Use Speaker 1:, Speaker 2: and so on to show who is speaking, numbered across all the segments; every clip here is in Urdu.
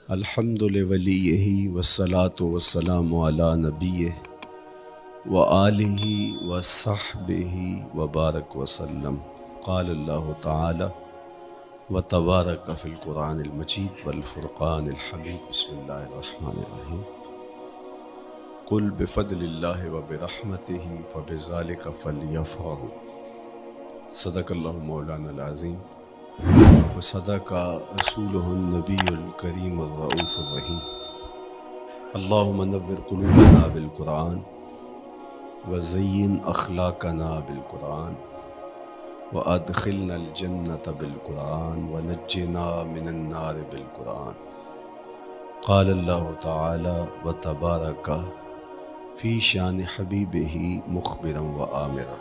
Speaker 1: الحمد لولیہ والصلاة والسلام علی نبیہ وآلہ وصحبہ وبارک وسلم۔ قال اللہ تعالی وتبارک فی القرآن المجید والفرقان الحمید۔ بسم اللہ الرحمن الرحیم۔ قل بفضل اللہ وبرحمتہ فبذلک فلیفرحوا۔ صدق اللہ مولانا العظیم وصدق رسولہ النبی الکریم الرؤوف الرحیم۔ اللہم نور قلوبنا بالقرآن وزین اخلاقنا بالقرآن وادخلنا الجنۃ بالقرآن ونجنا من النار بالقرآن۔ قال اللہ تعالی وتبارک فی شان حبیبہ مخبرا وآمرا۔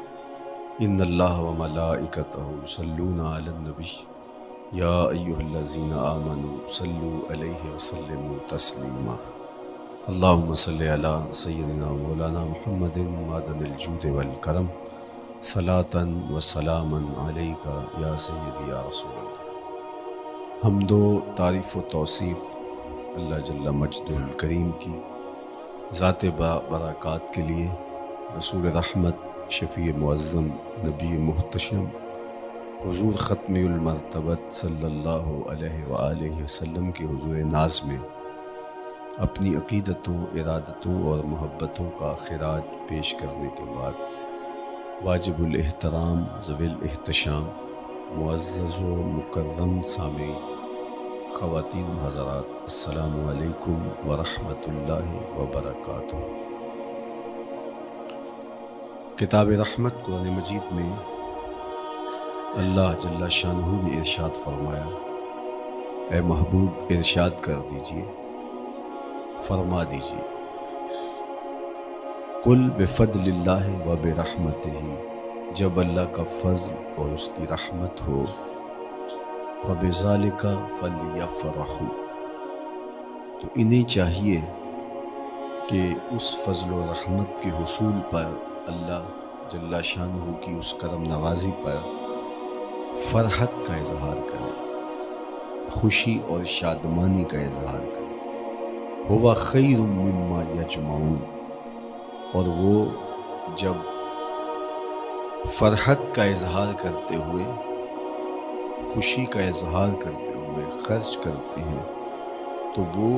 Speaker 1: ان اللہ وملائکتہ یصلون علی النبی یا ایہا الذین آمنوا صلوا علیہ وسلموا تسلیما۔ اللہم صلی علی سیدنا مولانا محمد معدن الجود والکرم صلاۃ و سلاما علیک یا سیدی یا رسول اللہ۔ حمد و تعریف و توصیف اللہ جل مجدہ الکریم کی ذات برکات کے لیے، رسول رحمت شفیع معظم نبی محتشم حضور ختم المرتبت صلی اللہ علیہ وآلہ وسلم کے حضور ناز میں اپنی عقیدتوں، ارادتوں اور محبتوں کا خراج پیش کرنے کے بعد، واجب الاحترام ذوی الاحتشام معزز و مکرم سامعین، خواتین و حضرات، السلام علیکم ورحمۃ اللہ وبرکاتہ۔ کتاب رحمت قرآن مجید میں اللہ جل شانہ نے ارشاد فرمایا، اے محبوب ارشاد کر دیجئے، فرما دیجئے، قل بفضل اللہ و برحمتہ، جب اللہ کا فضل اور اس کی رحمت ہو، فبذالک فلیفرحوا، تو انہیں چاہیے کہ اس فضل و رحمت کے حصول پر، اللہ جل شانہ کی اس کرم نوازی پر فرحت کا اظہار کرے، خوشی اور شادمانی کا اظہار کرے۔ ہوا خیر مما یجمعون، اور وہ جب فرحت کا اظہار کرتے ہوئے، خوشی کا اظہار کرتے ہوئے خرچ کرتے ہیں، تو وہ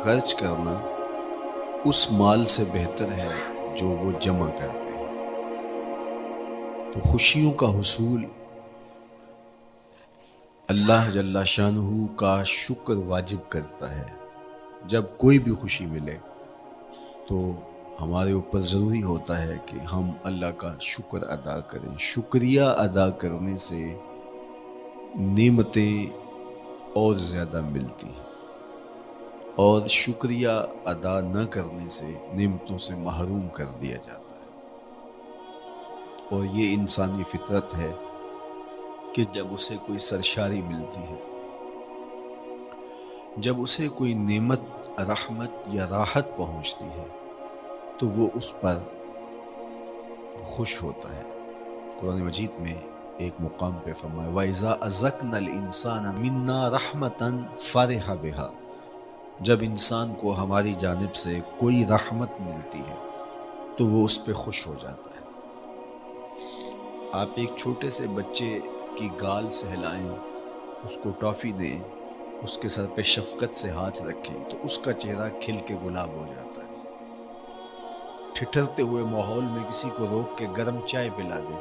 Speaker 1: خرچ کرنا اس مال سے بہتر ہے جو وہ جمع کرتے ہیں۔ تو خوشیوں کا حصول اللہ جل شانہ کا شکر واجب کرتا ہے۔ جب کوئی بھی خوشی ملے تو ہمارے اوپر ضروری ہوتا ہے کہ ہم اللہ کا شکر ادا کریں۔ شکریہ ادا کرنے سے نعمتیں اور زیادہ ملتی ہیں، اور شکریہ ادا نہ کرنے سے نعمتوں سے محروم کر دیا جاتا ہے۔ اور یہ انسانی فطرت ہے کہ جب اسے کوئی سرشاری ملتی ہے، جب اسے کوئی نعمت، رحمت یا راحت پہنچتی ہے، تو وہ اس پر خوش ہوتا ہے۔ قرآن مجید میں ایک مقام پہ فرمایا، وَإِذَا أَذَقْنَا الْإِنسَانَ مِنَّا رَحْمَةً فَرِحَ بِهَا، جب انسان کو ہماری جانب سے کوئی رحمت ملتی ہے تو وہ اس پہ خوش ہو جاتا ہے۔ آپ ایک چھوٹے سے بچے کی گال سہلائیں، اس کو ٹافی دیں، اس کے سر پہ شفقت سے ہاتھ رکھیں تو اس کا چہرہ کھل کے گلاب ہو جاتا ہے۔ ٹھٹھرتے ہوئے ماحول میں کسی کو روک کے گرم چائے پلا دیں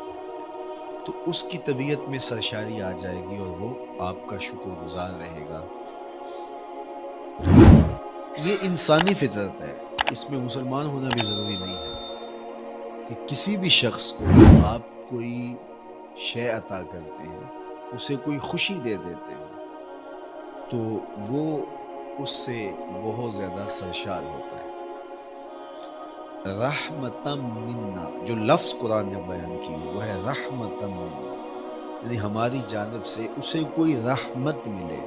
Speaker 1: تو اس کی طبیعت میں سرشاری آ جائے گی اور وہ آپ کا شکر گزار رہے گا۔ یہ انسانی فطرت ہے، اس میں مسلمان ہونا بھی ضروری نہیں ہے کہ کسی بھی شخص کو آپ کوئی شے عطا کرتے ہیں، اسے کوئی خوشی دے دیتے ہیں، تو وہ اس سے بہت زیادہ سرشار ہوتا ہے۔ رحمتم منا، جو لفظ قرآن نے بیان کی وہ ہے رحمتم منا، یعنی ہماری جانب سے اسے کوئی رحمت ملے۔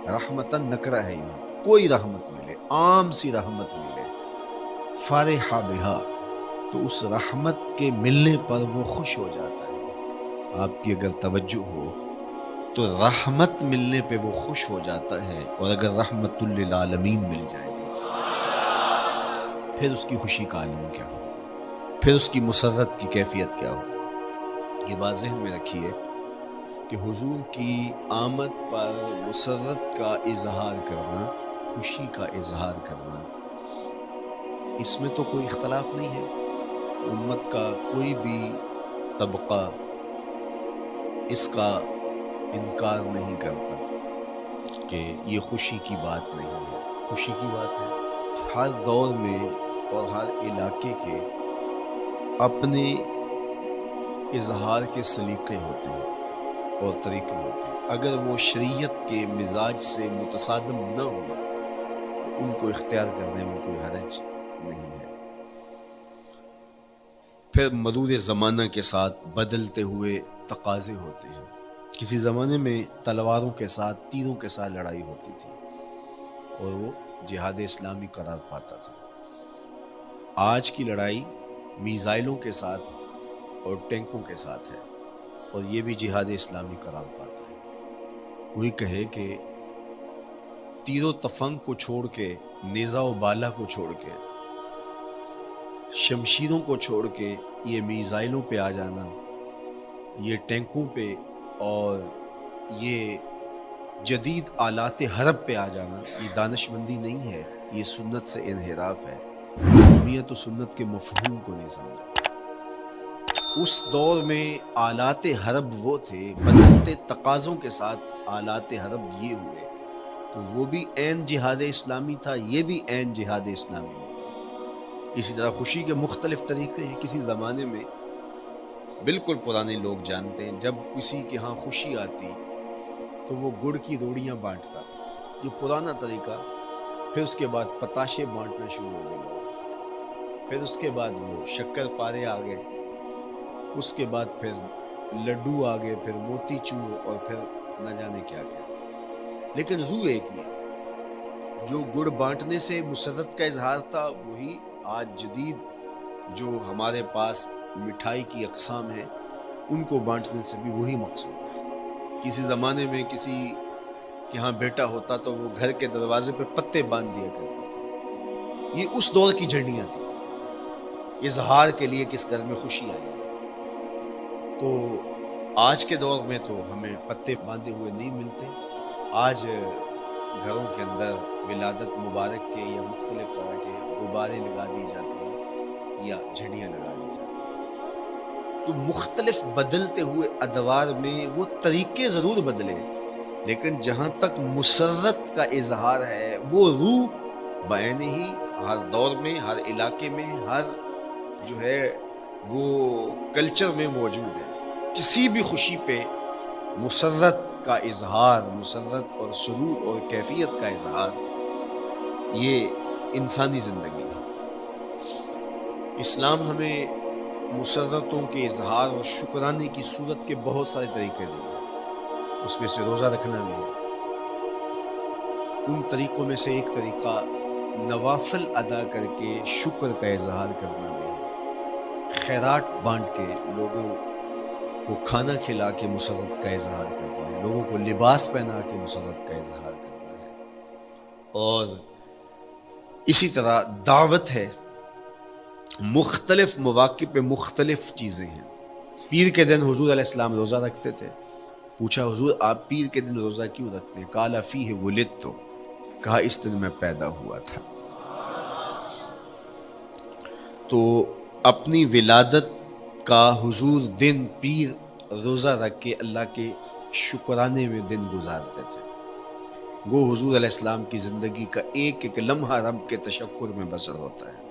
Speaker 1: رحمتن نکرہ ہے، یہاں کوئی رحمت ملے، عام سی رحمت ملے، فرح بہا، تو اس رحمت کے ملنے پر وہ خوش ہو جاتا ہے۔ آپ کی اگر توجہ ہو تو رحمت ملنے پہ وہ خوش ہو جاتا ہے، اور اگر رحمت للعالمین مل جائے تو پھر اس کی خوشی کا عالم کیا ہو، پھر اس کی مسرت کی کیفیت کیا ہو۔ یہ بات ذہن میں رکھیے کہ حضور کی آمد پر مسرت کا اظہار کرنا، خوشی کا اظہار کرنا، اس میں تو کوئی اختلاف نہیں ہے۔ امت کا کوئی بھی طبقہ اس کا انکار نہیں کرتا کہ یہ خوشی کی بات نہیں ہے، خوشی کی بات ہے۔ ہر دور میں اور ہر علاقے کے اپنے اظہار کے سلیقے ہوتے ہیں اور طریقے ہوتے ہیں، اگر وہ شریعت کے مزاج سے متصادم نہ ہو ان کو اختیار کرنے میں کوئی حرج نہیں ہے۔ پھر مرور زمانہ کے ساتھ بدلتے ہوئے تقاضے ہوتے ہیں۔ کسی زمانے میں تلواروں کے ساتھ، تیروں کے ساتھ لڑائی ہوتی تھی اور وہ جہاد اسلامی قرار پاتا تھا۔ آج کی لڑائی میزائلوں کے ساتھ اور ٹینکوں کے ساتھ ہے اور یہ بھی جہاد اسلامی قرار پاتا ہے۔ کوئی کہے کہ تیر و تفنگ کو چھوڑ کے، نیزہ و بالا کو چھوڑ کے، شمشیروں کو چھوڑ کے یہ میزائلوں پہ آ جانا، یہ ٹینکوں پہ اور یہ جدید آلات حرب پہ آ جانا، یہ دانش مندی نہیں ہے، یہ سنت سے انحراف ہے۔ قومیت و سنت کے مفہوم کو نہیں سمجھا۔ اس دور میں آلات حرب وہ تھے، بدلتے تقاضوں کے ساتھ آلات حرب یہ ہوئے، تو وہ بھی عین جہاد اسلامی تھا، یہ بھی عین جہاد اسلامی تھا۔ اسی طرح خوشی کے مختلف طریقے ہیں۔ کسی زمانے میں بالکل پرانے لوگ جانتے ہیں، جب کسی کے ہاں خوشی آتی تو وہ گڑ کی روڑیاں بانٹتا، یہ پرانا طریقہ۔ پھر اس کے بعد پتاشے بانٹنا شروع ہو گئے، پھر اس کے بعد وہ شکر پارے آ گئے، اس کے بعد پھر لڈو آ گئے، پھر موتی چور اور پھر نہ جانے کیا کیا۔ لیکن روح ایک ہی ہے۔ جو گڑ بانٹنے سے مسرت کا اظہار تھا، وہی آج جدید جو ہمارے پاس مٹھائی کی اقسام ہیں ان کو بانٹنے سے بھی وہی مقصود ہے۔ کسی زمانے میں کسی کہ ہاں بیٹا ہوتا تو وہ گھر کے دروازے پہ پتے باندھ دیا کرتا تھا۔ یہ اس دور کی جھنڈیاں تھیں، اظہار کے لیے کس گھر میں خوشی آئی۔ تو آج کے دور میں تو ہمیں پتے باندھے ہوئے نہیں ملتے۔ آج گھروں کے اندر ولادت مبارک کے یا مختلف طرح کے غبارے لگا دی جاتے ہیں یا جھنڈیاں لگا دی جاتی ہیں۔ تو مختلف بدلتے ہوئے ادوار میں وہ طریقے ضرور بدلے، لیکن جہاں تک مسرت کا اظہار ہے وہ روح بعین ہی ہر دور میں، ہر علاقے میں، ہر جو ہے وہ کلچر میں موجود ہے۔ کسی بھی خوشی پہ مسرت کا اظہار، مسرت اور سرور اور کیفیت کا اظہار، یہ انسانی زندگی ہے۔ اسلام ہمیں مسرتوں کے اظہار اور شکرانے کی صورت کے بہت سارے طریقے دیے، اس میں سے روزہ رکھنا بھی ہے۔ ان طریقوں میں سے ایک طریقہ نوافل ادا کر کے شکر کا اظہار کرنا بھی ہے۔ خیرات بانٹ کے، لوگوں کو کھانا کھلا کے مسرت کا اظہار کرنا ہے، لوگوں کو لباس پہنا کے مسرت کا اظہار کرنا ہے۔ اور اسی طرح دعوت ہے، مختلف مواقع پہ مختلف چیزیں ہیں۔ پیر کے دن حضور علیہ السلام روزہ رکھتے تھے۔ پوچھا حضور آپ پیر کے دن روزہ کیوں رکھتے ہیں؟ قال فیہ ولدت، کہا اس دن میں پیدا ہوا تھا۔ تو اپنی ولادت کا حضور دن پیر روزہ رکھ کے اللہ کے شکرانے میں دن گزارتے تھے۔ وہ حضور علیہ السلام کی زندگی کا ایک ایک لمحہ رب کے تشکر میں بسر ہوتا ہے،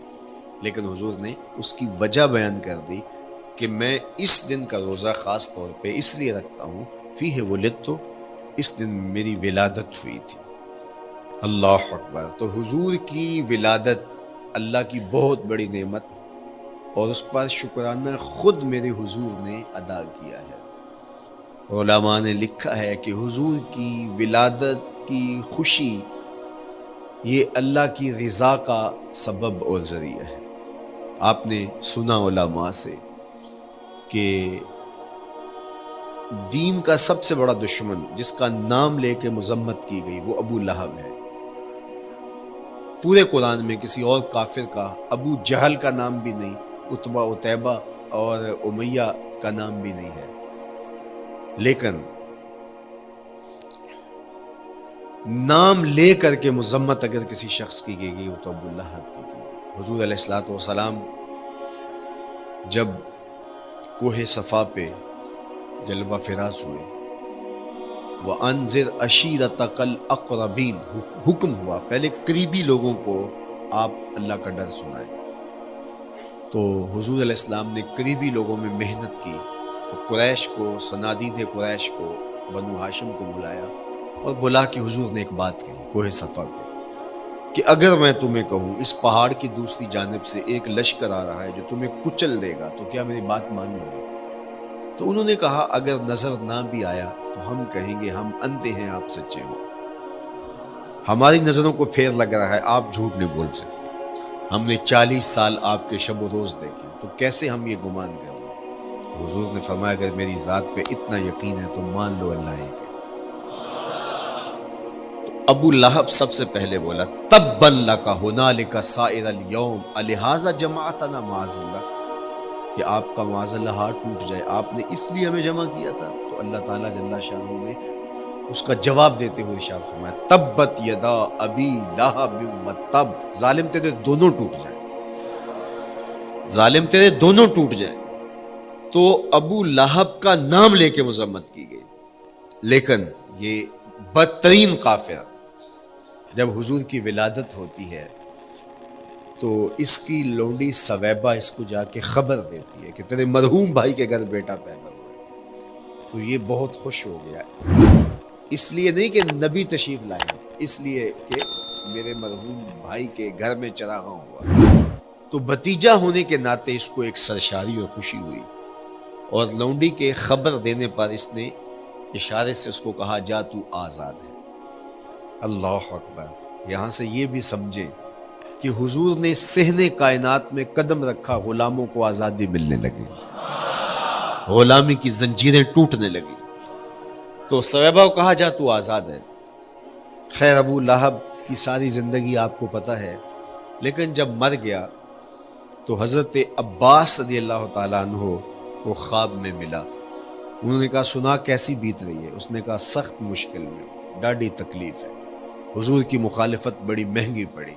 Speaker 1: لیکن حضور نے اس کی وجہ بیان کر دی کہ میں اس دن کا روزہ خاص طور پہ اس لیے رکھتا ہوں، فیہ ولدت، اس دن میری ولادت ہوئی تھی۔ اللہ اکبر۔ تو حضور کی ولادت اللہ کی بہت بڑی نعمت، اور اس پر شکرانہ خود میرے حضور نے ادا کیا ہے۔ علماء نے لکھا ہے کہ حضور کی ولادت کی خوشی یہ اللہ کی رضا کا سبب اور ذریعہ ہے۔ آپ نے سنا علماء سے کہ دین کا سب سے بڑا دشمن جس کا نام لے کے مذمت کی گئی وہ ابو لہب ہے۔ پورے قرآن میں کسی اور کافر کا ابو جہل کا نام بھی نہیں، عتبہ عتیبہ اور امیہ کا نام بھی نہیں ہے، لیکن نام لے کر کے مذمت اگر کسی شخص کی گئی وہ تو ابو لہب کی گئی۔ حضور علیہ الصلوۃ والسلام جب کوہ صفا پہ جلوہ فراز ہوئے، وَأَنذِرْ عَشِيرَتَكَ الْأَقْرَبِينَ حکم ہوا پہلے قریبی لوگوں کو آپ اللہ کا ڈر سنائیں، تو حضور علیہ السلام نے قریبی لوگوں میں محنت کی، تو قریش کو، صنادید قریش کو، بنو ہاشم کو بلایا اور بلا کے حضور نے ایک بات کہی کوہ صفا پہ کہ اگر میں تمہیں کہوں اس پہاڑ کی دوسری جانب سے ایک لشکر آ رہا ہے جو تمہیں کچل دے گا تو کیا میری بات مان لو گے؟ تو انہوں نے کہا اگر نظر نہ بھی آیا تو ہم کہیں گے ہم اندھے ہیں، آپ سچے ہو، ہماری نظروں کو پھیر لگ رہا ہے، آپ جھوٹ نہیں بول سکتے، ہم نے 40 سال آپ کے شب و روز دیکھے، تو کیسے ہم یہ گمان کر رہے ہیں؟ تو حضور نے فرمایا اگر میری ذات پہ اتنا یقین ہے تو مان لو اللہ ایک ہے۔ ابو لہب سب سے پہلے بولا تبا لک ھنالک سائر الیوم الہذا جمعتنا معاذ اللہ، کہ آپ کا معاذ اللہ ہاتھ ٹوٹ جائے، آپ نے اس لیے ہمیں جمع کیا تھا؟ تو اللہ تعالیٰ جل شانہ نے اس کا جواب دیتے ہوئے ارشاد فرمایا تبت یدا ابی لہب وتب، ظالم تیرے دونوں ٹوٹ جائیں، ظالم تیرے دونوں ٹوٹ جائیں۔ تو ابو لہب کا نام لے کے مذمت کی گئی، لیکن یہ بدترین کافر جب حضور کی ولادت ہوتی ہے تو اس کی لونڈی سویبہ اس کو جا کے خبر دیتی ہے کہ تیرے مرحوم بھائی کے گھر بیٹا پیدا ہوا، تو یہ بہت خوش ہو گیا، اس لیے نہیں کہ نبی تشریف لائے، اس لیے کہ میرے مرحوم بھائی کے گھر میں چراغاں ہوا، تو بھتیجا ہونے کے ناطے اس کو ایک سرشاری اور خوشی ہوئی، اور لونڈی کے خبر دینے پر اس نے اشارے سے اس کو کہا جا تو آزاد ہے۔ اللہ اکبر، یہاں سے یہ بھی سمجھے کہ حضور نے صحن کائنات میں قدم رکھا، غلاموں کو آزادی ملنے لگی، غلامی کی زنجیریں ٹوٹنے لگی، تو سویبہ کو کہا جا تو آزاد ہے۔ خیر ابو لہب کی ساری زندگی آپ کو پتہ ہے، لیکن جب مر گیا تو حضرت عباس رضی اللہ تعالیٰ عنہ کو خواب میں ملا، انہوں نے کہا سنا کیسی بیت رہی ہے؟ اس نے کہا سخت مشکل میں، ڈاڈی تکلیف ہے، حضور کی مخالفت بڑی مہنگی پڑی،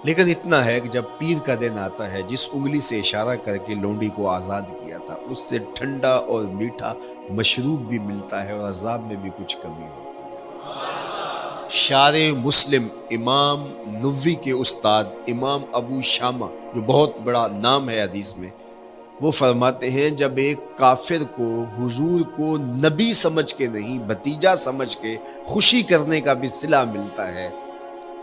Speaker 1: لیکن اتنا ہے کہ جب پیر کا دن آتا ہے جس انگلی سے اشارہ کر کے لونڈی کو آزاد کیا تھا اس سے ٹھنڈا اور میٹھا مشروب بھی ملتا ہے اور عذاب میں بھی کچھ کمی ہوتی ہے۔ شارع مسلم امام نووی کے استاد امام ابو شامہ جو بہت بڑا نام ہے حدیث میں، وہ فرماتے ہیں جب ایک کافر کو حضور کو نبی سمجھ کے نہیں بھتیجا سمجھ کے خوشی کرنے کا بھی صلہ ملتا ہے،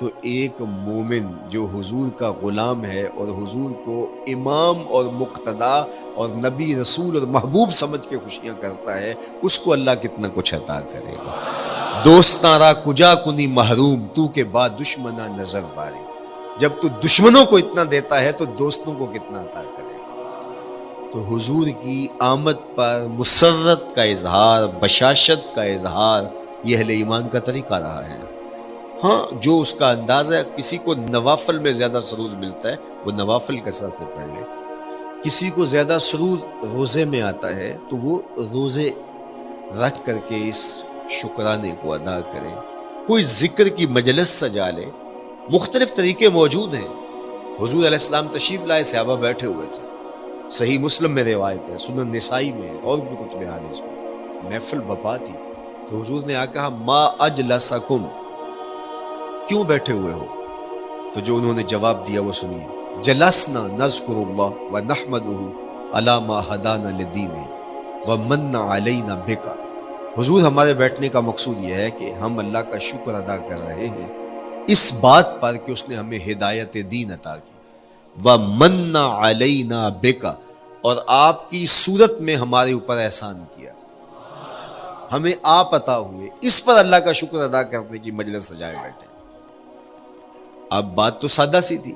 Speaker 1: تو ایک مومن جو حضور کا غلام ہے اور حضور کو امام اور مقتدا اور نبی رسول اور محبوب سمجھ کے خوشیاں کرتا ہے، اس کو اللہ کتنا کچھ عطا کرے گا۔ دوستاں را کجا کنی محروم تو کے بعد دشمنا نظر داری، جب تو دشمنوں کو اتنا دیتا ہے تو دوستوں کو کتنا عطا کرے گا۔ تو حضور کی آمد پر مسرت کا اظہار، بشاشت کا اظہار، یہ اہل ایمان کا طریقہ رہا ہے۔ ہاں جو اس کا انداز ہے، کسی کو نوافل میں زیادہ سرور ملتا ہے وہ نوافل کثرت سے پڑھ لے، کسی کو زیادہ سرور روزے میں آتا ہے تو وہ روزے رکھ کر کے اس شکرانے کو ادا کرے، کوئی ذکر کی مجلس سجا لے، مختلف طریقے موجود ہیں۔ حضور علیہ السلام تشریف لائے، صحابہ بیٹھے ہوئے تھے، صحیح مسلم میں روایت ہے، سنن نسائی میں ہے، اور بھی کتب حدیث میں، محفل بپا تھی، تو حضور نے آ کہا ما اجلسکم، کیوں بیٹھے ہوئے ہو؟ تو جو انہوں نے جواب دیا وہ سنیے، جلسنا نذکر اللہ ونحمدہ علی ما ہدانا لدینہ ومن علینا بک، حضور ہمارے بیٹھنے کا مقصود یہ ہے کہ ہم اللہ کا شکر ادا کر رہے ہیں اس بات پر کہ اس نے ہمیں ہدایت دین عطا کی، ومن علینا بک، اور آپ کی صورت میں ہمارے اوپر احسان کیا، ہمیں آپ عطا ہوئے، اس پر اللہ کا شکر ادا کرنے کی مجلس سجائے بیٹھے۔ اب بات تو سادہ سی تھی،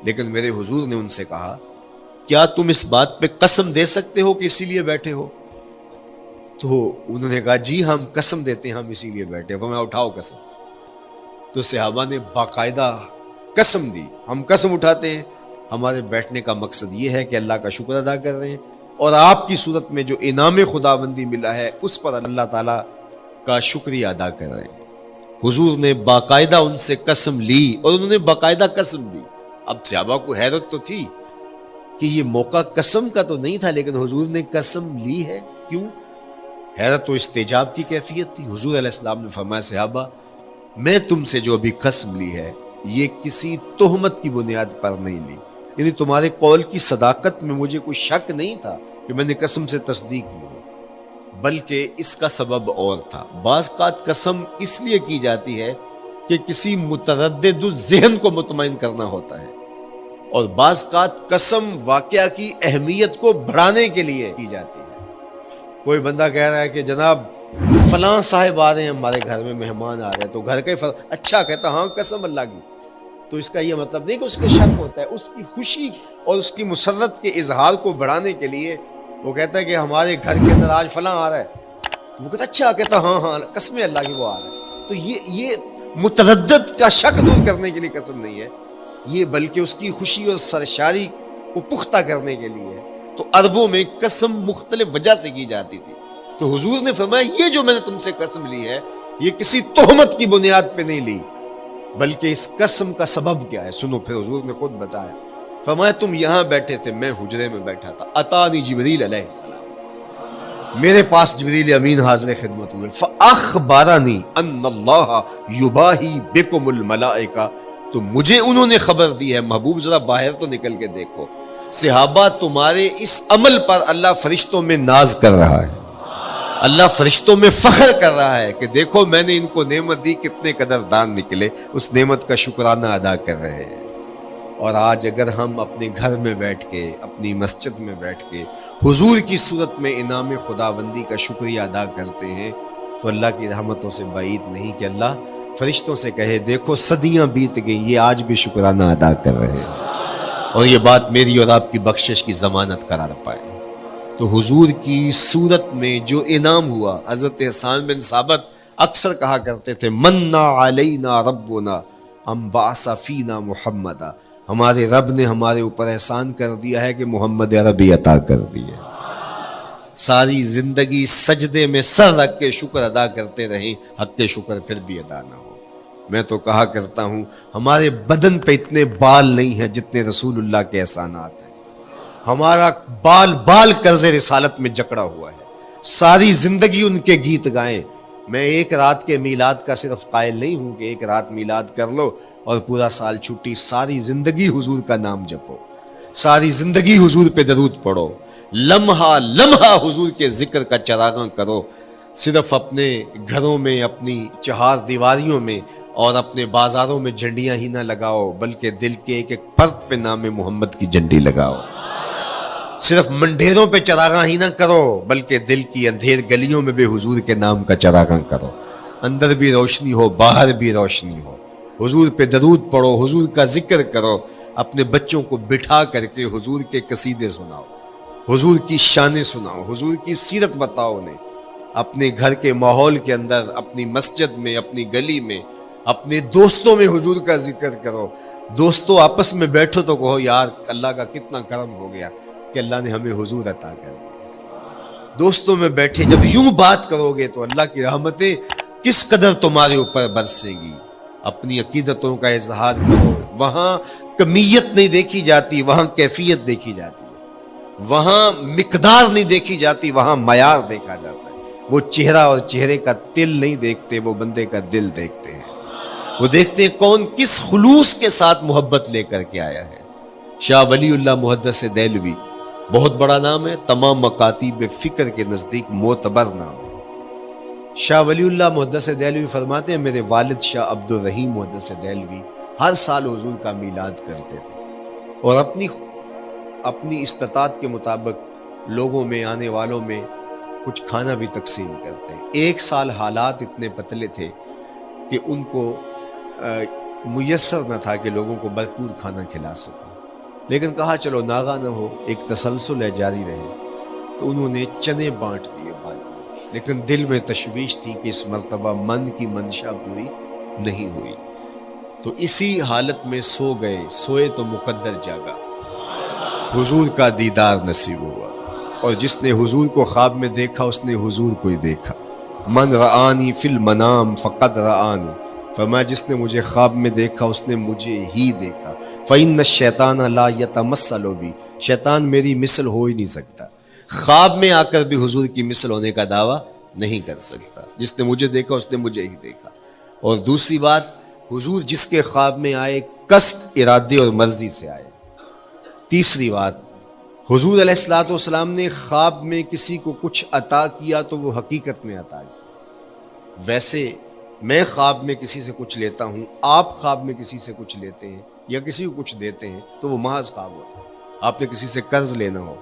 Speaker 1: لیکن میرے حضور نے ان سے کہا کیا تم اس بات پہ قسم دے سکتے ہو کہ اسی لیے بیٹھے ہو؟ تو انہوں نے کہا جی ہم قسم دیتے ہیں، ہم اسی لیے بیٹھے۔ فرمایا اٹھاؤ قسم۔ تو صحابہ نے باقاعدہ قسم دی، ہم قسم اٹھاتے ہیں، ہمارے بیٹھنے کا مقصد یہ ہے کہ اللہ کا شکر ادا کر رہے ہیں، اور آپ کی صورت میں جو انعام خداوندی ملا ہے اس پر اللہ تعالیٰ کا شکریہ ادا کر رہے ہیں۔ حضور نے باقاعدہ ان سے قسم لی، اور انہوں نے باقاعدہ قسم دی۔ اب صحابہ کو حیرت تو تھی کہ یہ موقع قسم کا تو نہیں تھا، لیکن حضور نے قسم لی ہے، کیوں؟ حیرت تو استجاب کی کیفیت تھی۔ حضور علیہ السلام نے فرمایا صحابہ میں تم سے جو ابھی قسم لی ہے یہ کسی تہمت کی بنیاد پر نہیں لی، یعنی تمہارے قول کی صداقت میں مجھے کوئی شک نہیں تھا کہ میں نے قسم سے تصدیق کی ہو، بلکہ اس کا سبب اور تھا۔ بعض اوقات قسم اس لیے کی جاتی ہے کہ کسی متردد ذہن کو مطمئن کرنا ہوتا ہے، اور بعض اوقات قسم واقعہ کی اہمیت کو بڑھانے کے لیے کی جاتی ہے۔ کوئی بندہ کہہ رہا ہے کہ جناب فلاں صاحب آ رہے ہیں ہمارے گھر میں، مہمان آ رہے ہیں، تو گھر کے اچھا کہتا ہاں قسم اللہ کی، تو اس کا یہ مطلب نہیں کہ اس کے شک ہوتا ہے، اس کی خوشی اور اس کی مسرت کے اظہار کو بڑھانے کے لیے وہ کہتا ہے کہ ہمارے گھر کے اندر آج فلاں آ رہا ہے، تو وہ کہتا اچھا کہتا ہاں ہاں قسم اللہ کی وہ آ رہا ہے۔ تو یہ متردد کا شک دور کرنے کے لیے قسم نہیں ہے، یہ بلکہ اس کی خوشی اور سرشاری کو پختہ کرنے کے لیے ہے۔ تو عربوں میں قسم مختلف وجہ سے کی جاتی تھی، تو حضور نے فرمایا یہ جو میں نے تم سے قسم لی ہے یہ کسی تہمت کی بنیاد پہ نہیں لی، بلکہ اس قسم کا سبب کیا ہے سنو۔ پھر حضور نے خود بتایا، فرمایا تم یہاں بیٹھے تھے، میں حجرے میں بیٹھا تھا، اتانی جبریل علیہ السلام، میرے پاس جبریل امین حاضر خدمت ہوئے، فاخبرنی ان اللہ یباہی بکم الملائکہ، تو مجھے انہوں نے خبر دی ہے، محبوب ذرا باہر تو نکل کے دیکھو، صحابہ تمہارے اس عمل پر اللہ فرشتوں میں ناز کر رہا ہے، اللہ فرشتوں میں فخر کر رہا ہے کہ دیکھو میں نے ان کو نعمت دی، کتنے قدردان نکلے، اس نعمت کا شکرانہ ادا کر رہے ہیں۔ اور آج اگر ہم اپنے گھر میں بیٹھ کے، اپنی مسجد میں بیٹھ کے حضور کی صورت میں انعام خداوندی کا شکریہ ادا کرتے ہیں، تو اللہ کی رحمتوں سے بعید نہیں کہ اللہ فرشتوں سے کہے دیکھو صدیاں بیت گئیں، یہ آج بھی شکرانہ ادا کر رہے ہیں، اور یہ بات میری اور آپ کی بخشش کی ضمانت قرار پائے۔ تو حضور کی صورت میں جو انعام ہوا، حضرت حسان بن ثابت اکثر کہا کرتے تھے منا علینا ربنا ام بعث فینا محمدا، ہمارے رب نے ہمارے اوپر احسان کر دیا ہے کہ محمد عربی عطا کر دیا۔ ساری زندگی سجدے میں سر رکھ کے شکر ادا کرتے رہیں، حق شکر پھر بھی ادا نہ ہو۔ میں تو کہا کرتا ہوں ہمارے بدن پہ اتنے بال نہیں ہیں جتنے رسول اللہ کے احسانات ہیں، ہمارا بال بال قرض رسالت میں جکڑا ہوا ہے، ساری زندگی ان کے گیت گائیں۔ میں ایک رات کے میلاد کا صرف قائل نہیں ہوں کہ ایک رات میلاد کر لو اور پورا سال چھٹی، ساری زندگی حضور کا نام جپو، ساری زندگی حضور پہ درود پڑھو، لمحہ لمحہ حضور کے ذکر کا چراغاں کرو، صرف اپنے گھروں میں، اپنی چہار دیواریوں میں اور اپنے بازاروں میں جھنڈیاں ہی نہ لگاؤ، بلکہ دل کے ایک ایک فرد پہ نام محمد کی جھنڈی لگاؤ۔ صرف منڈیروں پہ چراغاں ہی نہ کرو، بلکہ دل کی اندھیر گلیوں میں بھی حضور کے نام کا چراغاں کرو، اندر بھی روشنی ہو باہر بھی روشنی ہو، حضور پہ درود پڑھو، حضور کا ذکر کرو، اپنے بچوں کو بٹھا کر کے حضور کے قصیدے سناؤ، حضور کی شانیں سناؤ، حضور کی سیرت بتاؤ انہیں، اپنے گھر کے ماحول کے اندر، اپنی مسجد میں، اپنی گلی میں، اپنے دوستوں میں حضور کا ذکر کرو۔ دوستوں آپس میں بیٹھو تو کہو یار اللہ کا کتنا کرم ہو گیا کہ اللہ نے ہمیں حضور عطا کر دیا۔ دوستوں میں بیٹھے جب یوں بات کرو گے تو اللہ کی رحمتیں کس قدر تمہارے اوپر برسے گی۔ اپنی عقیدتوں کا اظہار کرو، وہاں کمیت نہیں دیکھی جاتی، وہاں کیفیت دیکھی جاتی ہے، وہاں مقدار نہیں دیکھی جاتی، وہاں معیار دیکھا جاتا ہے۔ وہ چہرہ اور چہرے کا تل نہیں دیکھتے، وہ بندے کا دل دیکھتے ہیں، وہ دیکھتے ہیں کون کس خلوص کے ساتھ محبت لے کر کے آیا ہے۔ شاہ ولی اللہ محدث دہلوی بہت بڑا نام ہے، تمام مکاتیب فکر کے نزدیک معتبر نام ہے۔ شاہ ولی اللہ محدث دہلوی فرماتے ہیں میرے والد شاہ عبد الرحیم محدث دہلوی ہر سال حضور کا میلاد کرتے تھے، اور اپنی استطاعت کے مطابق لوگوں میں، آنے والوں میں کچھ کھانا بھی تقسیم کرتے۔ ایک سال حالات اتنے پتلے تھے کہ ان کو میسر نہ تھا کہ لوگوں کو بھرپور کھانا کھلا سکیں، لیکن کہا چلو ناغہ نہ ہو، ایک تسلسل ہے جاری رہے، تو انہوں نے چنے بانٹ دیے بھائی، لیکن دل میں تشویش تھی کہ اس مرتبہ من کی منشا پوری نہیں ہوئی، تو اسی حالت میں سو گئے، سوئے تو مقدر جاگا، حضور کا دیدار نصیب ہوا، اور جس نے حضور کو خواب میں دیکھا اس نے حضور کو ہی دیکھا۔ من رآنی فی المنام فقد رآنی، فرمایا جس نے مجھے خواب میں دیکھا اس نے مجھے ہی دیکھا۔ فإن الشیطان لا یتمثل بی، شیطان میری مثل ہو ہی نہیں سکتا، خواب میں آ کر بھی حضور کی مثل ہونے کا دعویٰ نہیں کر سکتا، جس نے مجھے دیکھا اس نے مجھے ہی دیکھا۔ اور دوسری بات، حضور جس کے خواب میں آئے قصد، ارادے اور مرضی سے آئے۔ تیسری بات، حضور علیہ الصلوۃ والسلام نے خواب میں کسی کو کچھ عطا کیا تو وہ حقیقت میں عطا کیا۔ ویسے میں خواب میں کسی سے کچھ لیتا ہوں، آپ خواب میں کسی سے کچھ لیتے ہیں یا کسی کو کچھ دیتے ہیں تو وہ محض خواب ہوتا ہے۔ آپ نے کسی سے قرض لینا ہو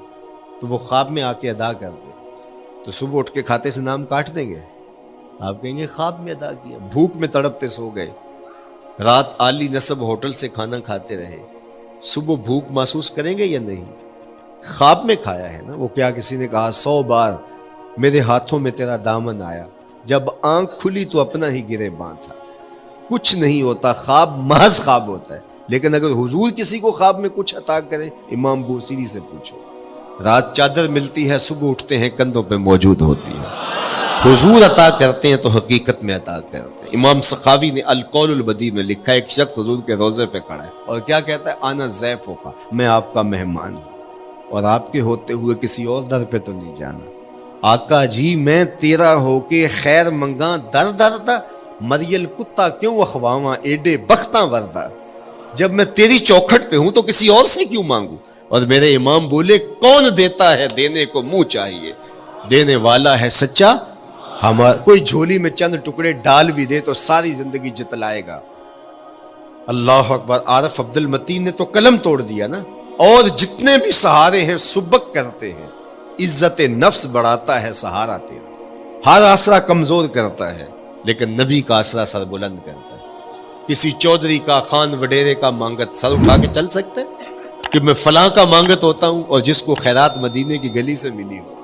Speaker 1: تو وہ خواب میں آ کے ادا کر دے تو صبح اٹھ کے کھاتے سے نام کاٹ دیں گے؟ آپ کہیں گے خواب میں ادا کیا۔ بھوک میں تڑپتے سو گئے، رات عالی نسب ہوٹل سے کھانا کھاتے رہے، صبح بھوک محسوس کریں گے یا نہیں؟ خواب میں کھایا ہے نا۔ وہ کیا کسی نے کہا 100 بار میرے ہاتھوں میں تیرا دامن آیا، جب آنکھ کھلی تو اپنا ہی گریباں تھا۔ کچھ نہیں ہوتا، خواب محض خواب ہوتا ہے۔ لیکن اگر حضور کسی کو خواب میں کچھ عطا کرے، امام بوصیری سے پوچھو، رات چادر ملتی ہے، صبح اٹھتے ہیں کندھوں پہ موجود ہوتی ہے۔ حضور عطا کرتے ہیں تو حقیقت میں عطا کرتے ہیں۔ امام سخاوی نے القول البدیع میں لکھا ہے، ایک شخص حضور کے روضے پہ کھڑا ہے اور کیا کہتا ہے؟ آنا ضیفوں کا، میں آپ کا مہمان ہوں اور آپ کے ہوتے ہوئے کسی اور در پہ تو نہیں جانا۔ آقا جی میں تیرا ہو کے خیر منگاں در در دا، مریل کتا کیوں اخواواں ایڈے بختاں وردا، جب میں تیری چوکھٹ پہ ہوں تو کسی اور سے کیوں مانگوں؟ اور میرے امام بولے کون دیتا ہے دینے کو منہ چاہیے، دینے والا ہے سچا ہمارا۔ کوئی جھولی میں چند ٹکڑے ڈال بھی دے تو ساری زندگی جتلائے گا۔ اللہ اکبر۔ عارف عبد المتین نے تو قلم توڑ دیا نا، اور جتنے بھی سہارے ہیں سبک کرتے ہیں، عزت نفس بڑھاتا ہے سہارا تیرا، ہر آسرا کمزور کرتا ہے لیکن نبی کا آسرا سر بلند کرتا ہے۔ کسی چودھری کا، خان وڈیرے کا مانگت سر اٹھا کے چل سکتے کہ میں فلاں کا مانگت ہوتا ہوں اور جس کو خیرات مدینے کی گلی سے ملی ہو؟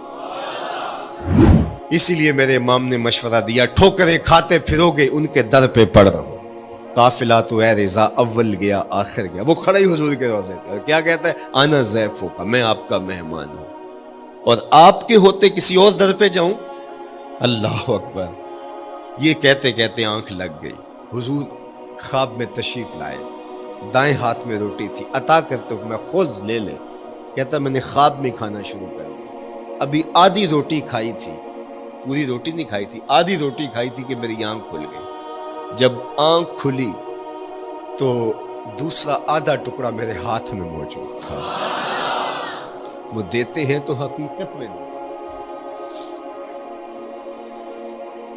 Speaker 1: اسی لیے میرے امام نے مشورہ دیا، ٹھوکریں کھاتے پھرو گے ان کے در پہ پڑ رہو، قافلہ تو اے رضا اول گیا آخر گیا۔ وہ کھڑا ہی حضور کے روضے پہ کیا کہتا ہے؟ آنا ضیفوں کا، میں آپ کا مہمان ہوں اور آپ کے ہوتے کسی اور در پہ جاؤں؟ اللہ اکبر۔ یہ کہتے کہتے آنکھ لگ گئی۔ حضور خواب میں تشریف لائے، دائیں ہاتھ میں روٹی تھی، عطا کرتے ہوئے میں خذ لے لے، کہتا میں نے خواب میں کھانا شروع کر دیا، ابھی آدھی روٹی کھائی تھی، پوری روٹی نہیں کھائی تھی، آدھی روٹی کھائی تھی کہ میری آنکھ کھل گئی۔ جب آنکھ کھلی تو دوسرا آدھا ٹکڑا میرے ہاتھ میں موجود تھا۔ وہ دیتے ہیں تو حقیقت میں نہیں۔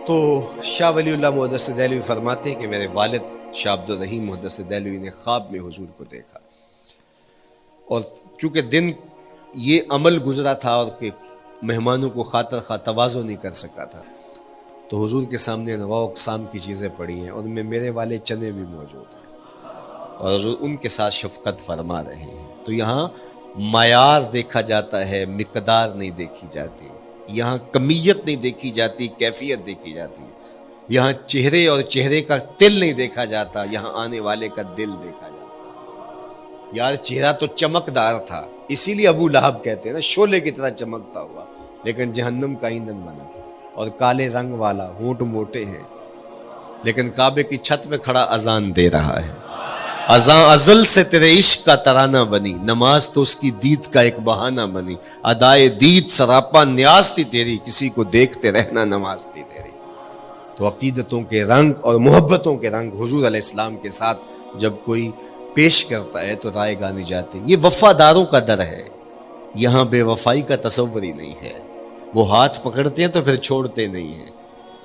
Speaker 1: تو شاہ ولی اللہ محدث دہلوی فرماتے ہیں کہ میرے والد شاہ عبد الرحیم محدث دہلوی نے خواب میں حضور کو دیکھا، اور چونکہ دن یہ عمل گزرا تھا اور کہ مہمانوں کو خاطر خواہ تواضع نہیں کر سکا تھا، تو حضور کے سامنے انواع اقسام کی چیزیں پڑی ہیں اور ان میں میرے والے چنے بھی موجود ہیں اور حضور ان کے ساتھ شفقت فرما رہے ہیں۔ تو یہاں معیار دیکھا جاتا ہے، مقدار نہیں دیکھی جاتی، یہاں کمیت نہیں دیکھی جاتی، کیفیت دیکھی جاتی ہے۔ یہاں چہرے اور چہرے کا تل نہیں دیکھا جاتا، یہاں آنے والے کا دل دیکھا جاتا۔ یار چہرہ تو چمکدار تھا، اسی لیے ابو لہب کہتے ہیں نا شعلے کی طرح چمکتا ہوا، لیکن جہنم کا ایندھن بنا، اور کالے رنگ والا، ہونٹ موٹے ہیں، لیکن کعبے کی چھت میں کھڑا اذان دے رہا ہے۔ اذان ازل سے تیرے عشق کا ترانہ بنی، نماز تو اس کی دید کا ایک بہانہ بنی، ادائے دید سراپا نیاز تھی تیری، کسی کو دیکھتے رہنا نماز تھی تیری۔ تو عقیدتوں کے رنگ اور محبتوں کے رنگ حضور علیہ السلام کے ساتھ جب کوئی پیش کرتا ہے تو رائے گانی جاتی۔ یہ وفاداروں کا در ہے، یہاں بے وفائی کا تصور ہی نہیں ہے۔ وہ ہاتھ پکڑتے ہیں تو پھر چھوڑتے نہیں ہیں،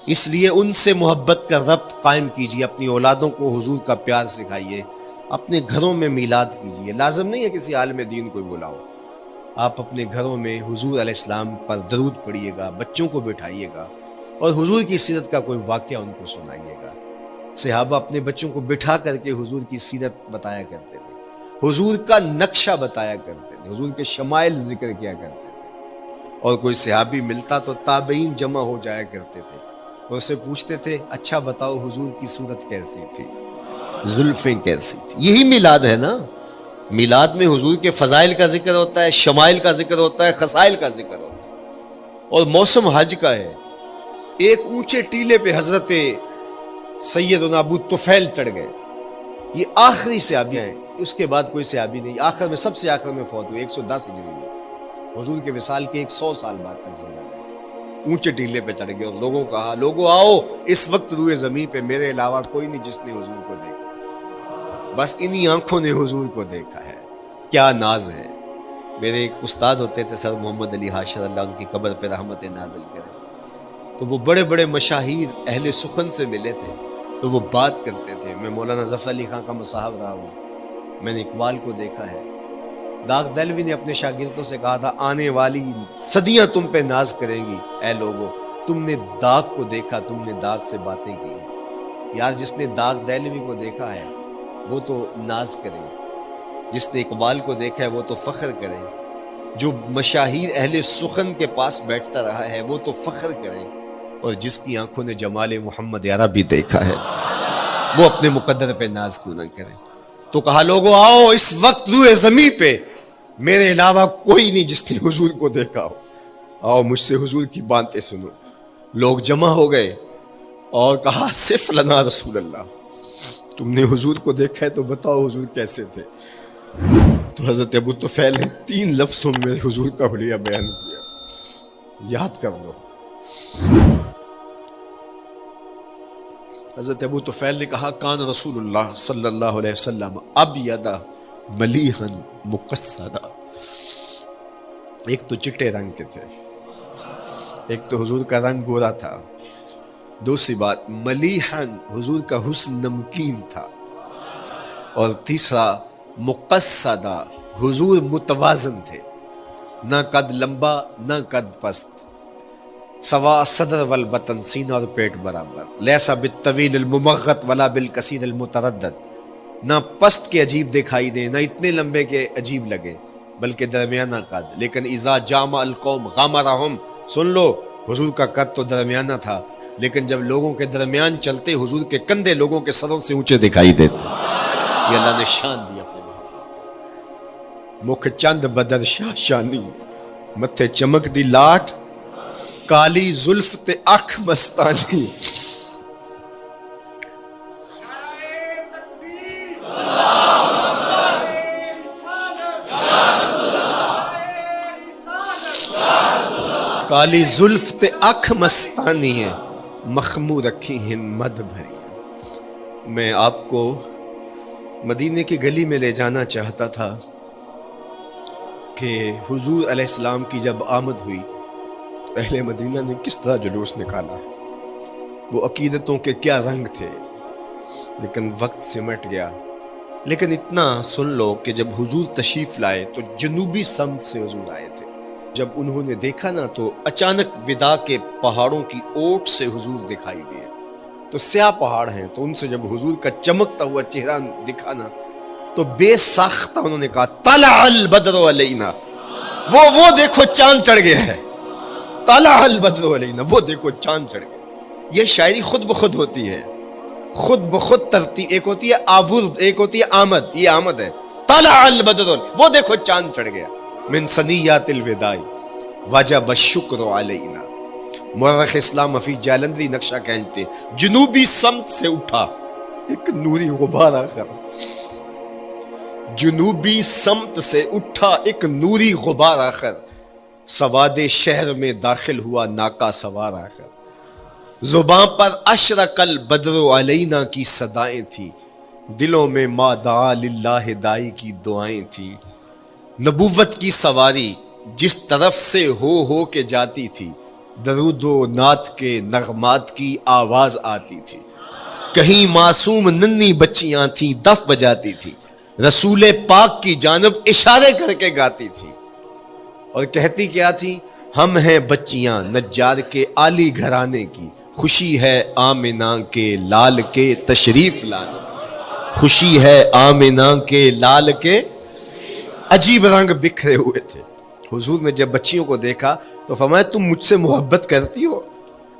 Speaker 1: اس لیے ان سے محبت کا ربط قائم کیجیے، اپنی اولادوں کو حضور کا پیار سکھائیے، اپنے گھروں میں میلاد کیجیے۔ لازم نہیں ہے کسی عالم دین کو بلاؤ، آپ اپنے گھروں میں حضور علیہ السلام پر درود پڑھیے گا، بچوں کو بٹھائیے گا اور حضور کی سیرت کا کوئی واقعہ ان کو سنائیے گا۔ صحابہ اپنے بچوں کو بٹھا کر کے حضور کی سیرت بتایا کرتے تھے، حضور کا نقشہ بتایا کرتے تھے، حضور کے شمائل ذکر کیا کرتے تھے، اور کوئی صحابی ملتا تو تابعین جمع ہو جایا کرتے تھے اور اسے پوچھتے تھے اچھا بتاؤ حضور کی صورت کیسی تھی، زلفیں کیسی تھی۔ یہی میلاد ہے نا، میلاد میں حضور کے فضائل کا ذکر ہوتا ہے، شمائل کا ذکر ہوتا ہے، خصائل کا ذکر ہوتا ہے، اور موسم حج کا ہے۔ ایک اونچے ٹیلے پہ حضرت سیدنا ابو طفیل چڑھ گئے، یہ آخری صحابی ہیں، اس کے بعد کوئی صحابی نہیں، آخر میں سب سے آخر میں فوت ہوئے 110 ہجری میں، حضور کے وصال کے 100 سال بعد تک زندہ رہے۔ اونچے ٹیلے پہ چڑھ گئے اور لوگوں کہا لوگوں آؤ، اس وقت روئے زمین پہ میرے علاوہ کوئی نہیں جس نے حضور کو دیکھا، بس انہی آنکھوں نے حضور کو دیکھا ہے، کیا ناز ہے۔ میرے ایک استاد ہوتے تھے سر محمد علی حاشر، اللہ ان کی قبر پہ رحمت نازل کرے، تو وہ بڑے بڑے مشاہیر اہل سخن سے ملے تھے تو وہ بات کرتے تھے۔ میں مولانا ظفر علی خان کا مصاحب رہا ہوں، میں نے اقبال کو دیکھا ہے، داغ دہلوی نے اپنے شاگردوں سے کہا تھا آنے والی صدیاں تم پہ ناز کریں گی، اے لوگو تم نے داغ کو دیکھا، تم نے داغ سے باتیں کی۔ یار جس نے داغ دہلوی کو دیکھا ہے وہ تو ناز کرے، جس نے اقبال کو دیکھا ہے وہ تو فخر کرے، جو مشاہیر اہل سخن کے پاس بیٹھتا رہا ہے وہ تو فخر کرے، اور جس کی آنکھوں نے جمال محمد عربی دیکھا ہے وہ اپنے مقدر پہ ناز کیوں نہ کرے۔ تو کہا لوگوں آؤ، اس وقت روئے زمین پہ میرے علاوہ کوئی نہیں جس نے حضور کو دیکھا ہو، آؤ مجھ سے حضور کی باتیں سنو۔ لوگ جمع ہو گئے اور کہا صف لنا رسول اللہ، تم نے حضور کو دیکھا ہے تو بتاؤ حضور کیسے تھے۔ تو حضرت ابو طفیل نے 3 لفظوں میں حضور کا حلیہ بیان کیا، یاد کر لو۔ حضرت ابو طفیل نے کہا کان رسول اللہ صلی اللہ علیہ وسلم ابیض ملیحا مقصدا، ایک تو چٹے رنگ کے تھے، ایک تو حضور کا رنگ گورا تھا، دوسری بات ملیحا حضور کا حسن نمکین تھا، اور تیسرا مقصدا حضور متوازن تھے، نہ قد لمبا نہ قد پست، سوا صدر والبطن سینہ اور پیٹ برابر، لیسا بالطویل الممغط ولا بالکثیر المتردد، نہ پست کے عجیب دکھائی دیں نہ اتنے لمبے کے عجیب لگے بلکہ درمیانہ قد، لیکن اذا جامع القوم غامرہم، سن لو حضور کا قد تو درمیانہ تھا لیکن جب لوگوں کے درمیان چلتے حضور کے کندھے لوگوں کے سروں سے اونچے دکھائی دیتے۔ یہ اللہ نے شان دی اپنے مکھ چند بدر شاہ شانی، متھے چمک دی لاٹ، کالی زلف تے اکھ مستانی، کالی زلف تے اکھ مستانی ہے، مخمور رکھی ہیں مد بھری۔ میں آپ کو مدینے کی گلی میں لے جانا چاہتا تھا کہ حضور علیہ السلام کی جب آمد ہوئی تو اہل مدینہ نے کس طرح جلوس نکالا، وہ عقیدتوں کے کیا رنگ تھے، لیکن وقت سمٹ گیا۔ لیکن اتنا سن لو کہ جب حضور تشریف لائے تو جنوبی سمت سے حضور آئے تھے، جب انہوں نے دیکھا نا تو اچانک وداع کے پہاڑوں کی اوٹ سے حضور دکھائی دیے، تو سیاہ پہاڑ ہیں تو ان سے جب حضور کا چمکتا ہوا چہرہ دکھا نا تو بے ساختہ انہوں نے کہا طلع البدر علینا، وہ دیکھو چاند چڑھ گیا ہے، طلع البدر علینا، وہ دیکھو چاند چڑھ گیا۔ یہ شاعری خود بخود ہوتی ہے، خود بخود ترتیب، ایک ہوتی ہے آورد، ایک ہوتی ہے آمد، یہ آمد ہے، طلع البدر، وہ دیکھو چاند چڑھ گیا۔ من ثنیات الوداع وجب الشکر علینا، مورخ اسلام فی جالندری نقشہ کھینچتے جنوبی سمت سے اٹھا ایک نوری غبار آخر، جنوبی سمت سے اٹھا ایک نوری غبار آخر، سواد شہر میں داخل ہوا ناکا سوار آخر، زباں پر اشرق البدر علینا کی صدائیں تھی، دلوں میں ما دعا للہ دائی کی دعائیں تھیں، نبوت کی سواری جس طرف سے ہو کے جاتی تھی، درود و نعت کے نغمات کی آواز آتی تھی، کہیں معصوم ننھی بچیاں تھیں دف بجاتی تھی، رسول پاک کی جانب اشارے کر کے گاتی تھی، اور کہتی کیا تھی، ہم ہیں بچیاں نجار کے عالی گھرانے کی، خوشی ہے آمنہ کے لال کے تشریف لانے، خوشی ہے آمنہ کے لال کے، عجیب رنگ بکھرے ہوئے تھے۔ حضور نے جب بچیوں کو دیکھا تو فرمایا تم مجھ سے محبت کرتی ہو؟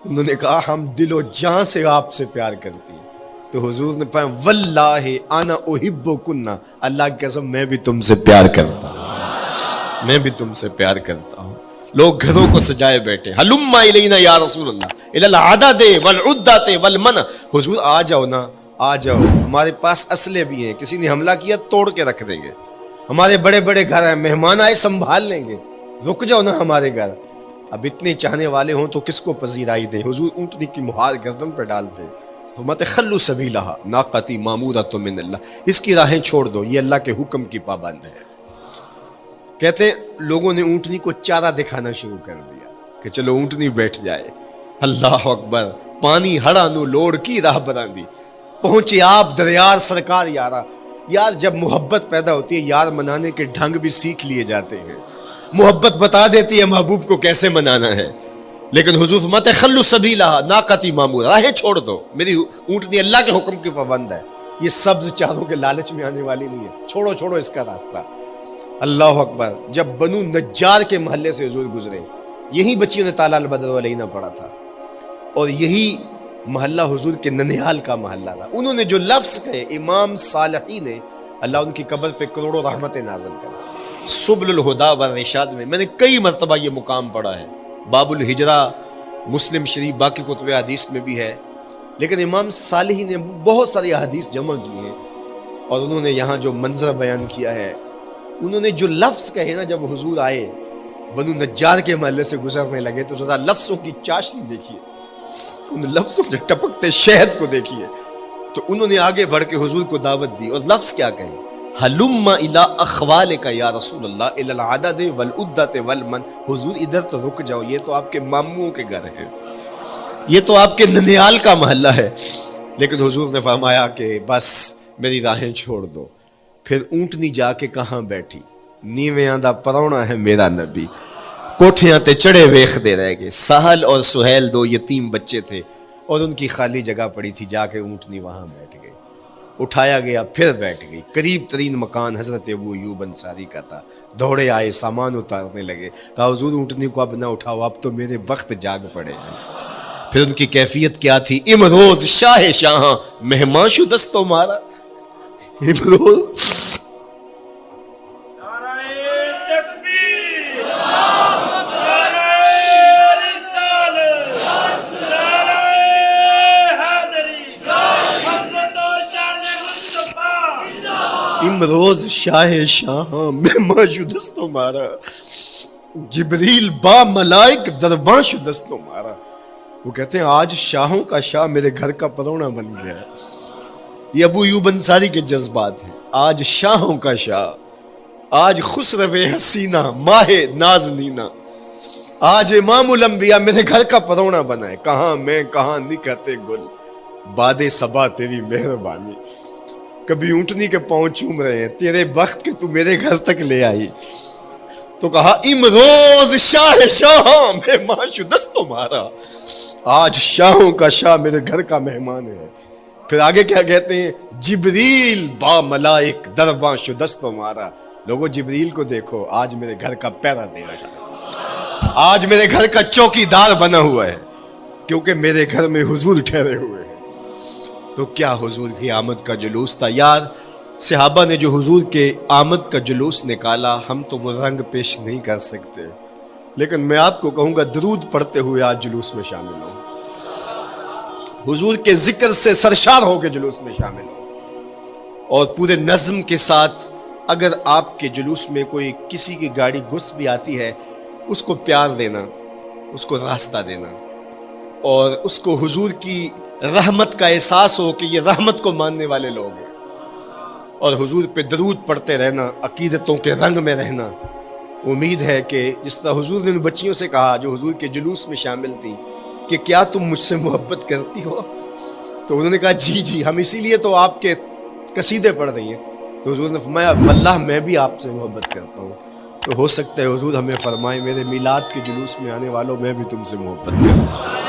Speaker 1: انہوں نے کہا ہم دل و جان سے آپ سے پیار کرتی ہیں۔ تو حضور نے فرمایا واللہ انا احبکن، اللہ کی قسم میں بھی تم سے پیار کرتا ہوں، میں بھی تم سے پیار کرتا ہوں۔ لوگ گھروں کو سجائے بیٹھے، ہلم الینا یا رسول اللہ الی العدد والعدۃ والمنع، حضور آ جاؤ نا، آ جاؤ، ہمارے پاس اسلحے بھی ہیں، کسی نے حملہ کیا توڑ کے رکھ دیں گے، ہمارے بڑے بڑے گھر ہیں، مہمان آئے سنبھال لیں گے، رک جاؤ نا ہمارے گھر۔ اب اتنے چاہنے والے ہوں تو کس کو پذیرائی دیں؟ حضور اونٹنی کی مہار گردن پہ ڈالتے، فرماتے خلو سبیلہا ناقتی مامورۃ من اللہ، اس کی راہیں چھوڑ دو، یہ اللہ کے حکم کی پابند ہے۔ کہتے ہیں لوگوں نے اونٹنی کو چارہ دکھانا شروع کر دیا کہ چلو اونٹنی بیٹھ جائے، اللہ اکبر، پانی ہڑا نو لوڑ کی راہ براندی، پہنچے آپ دریار سرکار یارا۔ یار جب محبت پیدا ہوتی ہے یار منانے کے ڈھنگ بھی سیکھ لیے جاتے ہیں، محبت بتا دیتی ہے محبوب کو کیسے منانا ہے، لیکن حضور فرماتے خلو سبیلہ ناقتی مامور، راہیں چھوڑ دو، میری اونٹنی اللہ کے حکم کی پابند ہے، یہ سبز چاروں کے لالچ میں آنے والی نہیں ہے، چھوڑو چھوڑو اس کا راستہ۔ اللہ اکبر، جب بنو نجار کے محلے سے حضور گزرے، یہی بچیوں نے تالا البدر علینا پڑھا تھا، اور یہی محلہ حضور کے ننیال کا محلہ تھا۔ انہوں نے جو لفظ کہے، امام صالحی نے، اللہ ان کی قبر پہ کروڑوں رحمتیں نازل کریں۔ سبل الہدا والرشاد میں نے کئی مرتبہ یہ مقام پڑھا ہے، باب الہجرہ مسلم شریف باقی کتب حدیث میں بھی ہے، لیکن امام صالحی نے بہت ساری حدیث جمع کی ہیں، اور انہوں نے یہاں جو منظر بیان کیا ہے، انہوں نے جو لفظ کہے نا، جب حضور آئے بنو نجار کے محلے سے گزرنے لگے تو ذرا لفظوں کی چاشنی دیکھیے، ان لفظوں سے ٹپکتے شہد کو دیکھیے۔ تو انہوں نے آگے بڑھ کے حضور کو دعوت دی، اور لفظ کیا کہیں، ہلم الی اخوالک یا رسول اللہ الی العدد والعدۃ والمن، حضور ادھر تو رک جاؤ، یہ تو آپ کے ماموں کے گھر ہے، یہ تو آپ کے ننیال کا محلہ ہے۔ لیکن حضور نے فرمایا کہ بس میری راہیں چھوڑ دو۔ پھر اونٹنی جا کے کہاں بیٹھی، نیویاں دا پرونا ہے میرا نبی، کوٹھیاں تے چڑھے ویخ دے رہ گئے۔ سہل اور سہیل دو یتیم بچے تھے، اور ان کی خالی جگہ پڑی تھی، جا کے اونٹنی وہاں بیٹھ گئی، اٹھایا گیا پھر بیٹھ گئی۔ قریب ترین مکان حضرت ابو ایوب انصاری کا تھا، دوڑے آئے سامان اتارنے لگے، کہا حضور اونٹنی کو اب نہ اٹھاؤ، اب تو میرے بخت جاگ پڑے ہیں۔ پھر ان کی کیفیت کیا تھی، امروز شاہ شاہاں مہمان شدست مارا، امروز امروز شاہ شاہاں مہمان شدست مارا، جبریل با ملائک درباں شدست مارا۔ وہ کہتے ہیں آج شاہوں کا شاہ میرے گھر کا پرونا بن گیا ہے۔ یہ ابو ایوب انصاری کے جذبات ہیں، آج شاہوں کا شاہ، آج خسرو حسینہ ماہ نازنینہ، آج امام الانبیاء میرے گھر کا پرونا بنا ہے۔ کہاں میں کہاں نکھتے گل، باد صبا تیری مہربانی، کبھی اونٹنی کے پاؤں چوم رہے ہیں، تیرے وقت کے تو میرے گھر تک لے آئی۔ تو کہا امروز شاہ شاہاں مہمان شدست مارا، آج شاہوں کا شاہ میرے گھر کا مہمان ہے۔ پھر آگے کیا کہتے ہیں، جبریل با ملائک درباں شدست مارا، لوگوں جبریل کو دیکھو، آج میرے گھر کا پیرا دے رہا ہے، آج میرے گھر کا چوکی دار بنا ہوا ہے، کیونکہ میرے گھر میں حضور ٹھہرے ہوئے ہیں۔ تو کیا حضور کی آمد کا جلوس تھا یار، صحابہ نے جو حضور کے آمد کا جلوس نکالا، ہم تو وہ رنگ پیش نہیں کر سکتے، لیکن میں آپ کو کہوں گا درود پڑھتے ہوئے آج جلوس میں شامل ہوں، حضور کے ذکر سے سرشار ہو کے جلوس میں شامل ہوں، اور پورے نظم کے ساتھ اگر آپ کے جلوس میں کوئی کسی کی گاڑی گھس بھی آتی ہے، اس کو پیار دینا، اس کو راستہ دینا، اور اس کو حضور کی رحمت کا احساس ہو کہ یہ رحمت کو ماننے والے لوگ ہیں، اور حضور پہ درود پڑھتے رہنا، عقیدتوں کے رنگ میں رہنا۔ امید ہے کہ جس طرح حضور نے ان بچیوں سے کہا جو حضور کے جلوس میں شامل تھی کہ کیا تم مجھ سے محبت کرتی ہو، تو انہوں نے کہا جی جی، ہم اسی لیے تو آپ کے قصیدے پڑھ رہی ہیں۔ تو حضور نے فرمایا واللہ میں بھی آپ سے محبت کرتا ہوں، تو ہو سکتا ہے حضور ہمیں فرمائے میرے میلاد کے جلوس میں آنے والوں میں بھی تم سے محبت کرتا ہوں۔